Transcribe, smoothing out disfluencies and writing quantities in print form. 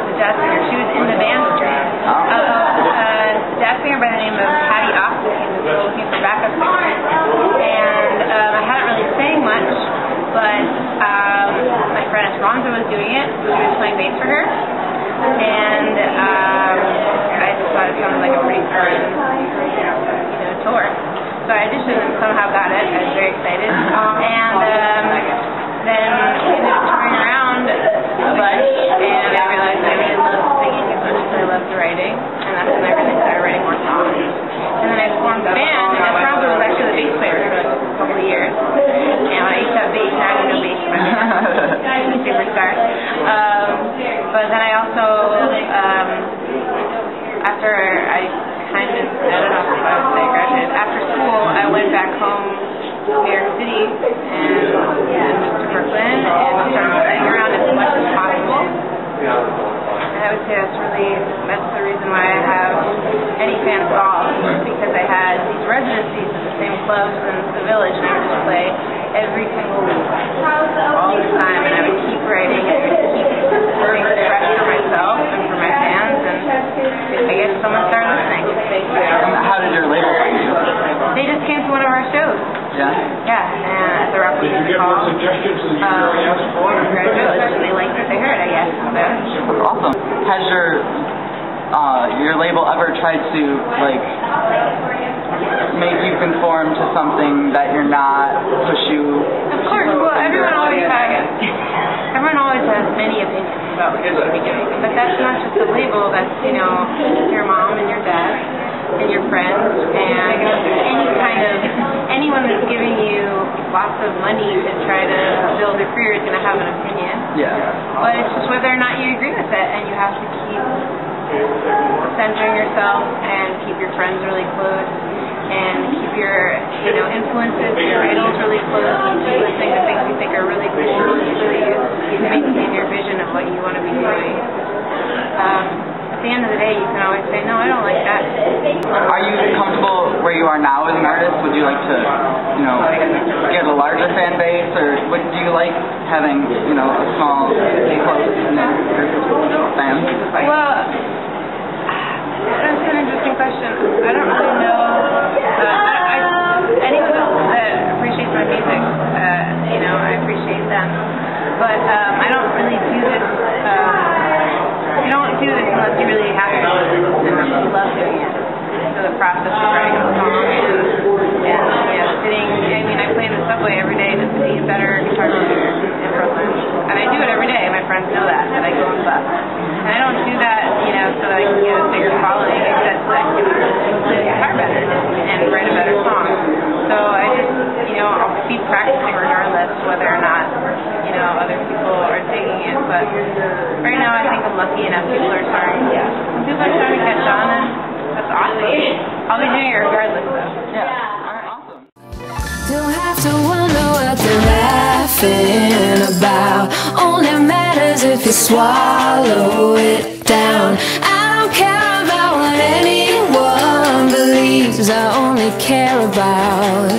a jazz singer. She was in the band with me. A jazz singer by the name of Patty Austin was looking for backup singers. And I hadn't really sang much, but my friend Esperanza was doing it. She was playing bass for her. And I just thought it sounded like a pretty fun, tour. So I auditioned and somehow got it. I was very excited. And then we ended up touring around a bunch, and I realized I really loved singing as much as I loved writing. And that's when I really started writing more songs. And then I formed a band, and Esperanza was actually the bass player for a couple of years. And when I used to have bass, now I have no bass in my band. I'm a superstar. But then I also, after I kind of, I don't know if I would say graduated, after school I went back home to New York City and moved to Brooklyn and started playing around as much as possible. And I would say that's the reason why I have any fans at all, because I had these residencies at the same clubs in the Village, and I would just play every single week, all the time, and I would keep writing and I would keep things fresh for myself and for my fans, and I guess someone started listening. And how did your label find you? They just came to one of our shows. Yeah? Yeah, and at the Rockwood Music Hall. They liked what they heard, I guess. So. That's awesome. Has your label ever tried to, like, make you conform to something that you're not, push you? Of course, well, everyone always has many opinions about what you should be doing, but that's not just a label, that's, your mom and your dad and your friends, and anyone that's giving you lots of money to try to build a career is going to have an opinion. Yeah. But it's just whether or not you agree with it, and you have to keep centering yourself and keep your friends really close and keep your influences, your idols really close, and keep listening to things you think are really cool until you maintain your vision of what you want to be doing. At the end of the day, you can always say, no, I don't like that. Are you comfortable where you are now as an artist? Would you like to, get a larger fan base, or do you like having, a small, close group of fans? Well, that's an interesting question. I don't really know. Anyone else that appreciates my music, I appreciate them. But I don't really do this. You don't do this unless you really have to and you love doing it. So the process of writing a song and sitting. I play in the subway every day just to be a better guitar player in Brooklyn, and I do it every day. My friends know that, and I go on the bus. And I don't do that, so that I can get a bigger following. I said so that I can play the guitar better and write a better song. So I just, I'll keep practicing regardless whether or not, other people are digging it. But right now I think I'm lucky enough. People are starting to catch on, and that's awesome. I'll be doing it regardless, though. Yeah. Awesome. Don't have to wonder what they're laughing about. Only matters if you swallow it down. I don't care about what anyone believes. I only care about